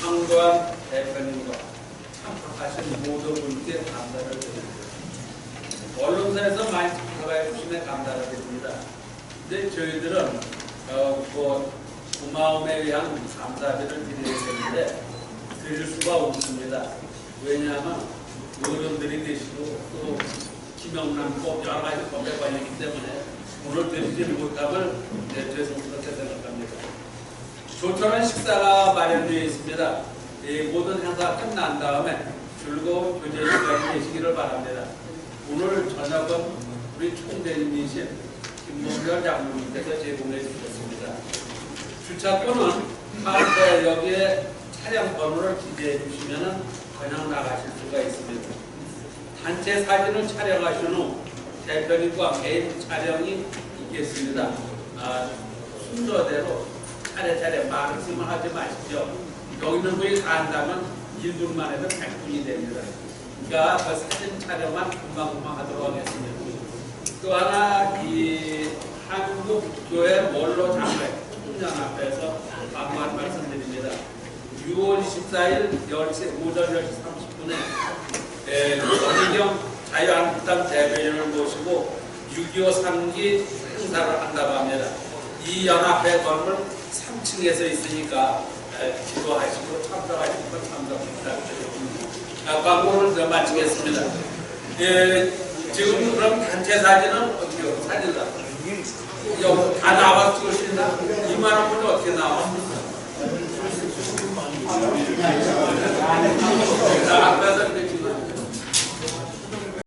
황교안 대표님과 참석하신 모든 분께 감사를 드립니다. 언론사에서 많이 참석하여 주심에 감사를 드립니다. 근데 저희들은 고마움에 의한 감사비를 드려야 되는데 드릴 수가 없습니다. 왜냐하면 어른들이 계시고 또 김영란법 여러 가지 법에 관련이기 때문에 오늘 드리지 못함을 죄송스럽게 생각합니다. 조촐한 식사가 마련되어 있습니다. 모든 행사가 끝난 다음에 즐거운 교제 시간이 되시기를 바랍니다. 오늘 저녁은 우리 총대님이신 김봉별 장로님께서 제공해 주셨습니다. 주차권은 카운터역에 차량 번호를 기재해 주시면 그냥 나가실 수가 있습니다. 단체 사진을 촬영하신 후 대표님과 개인 촬영이 있겠습니다. 순서대로 차례차례 말씀을 하지 마십시오. 여기 있는 분이 다 한다면 1분만 해도 100분이 됩니다. 그러니까 그 사진 촬영만 금방금방 하도록 하겠습니다. 또 하나 이 한국교회 원로 장로회 총연합회에서 방문 말씀드립니다. 6월 24일 오전 10시 30분에 정의경 자유한국당 대변인을 모시고 6.25 3기 행사를 한다고 합니다. 이 연합회 건물 3층에서 있으니까 기도하시고 참석하시고 참석합니다. 광고를 더 마치겠습니다. 지금 그럼 단체 사진은 어떻게 사진다? 여기 다 나와 찍을 수 있나? 2만 원은 어떻게 나와? 앞에서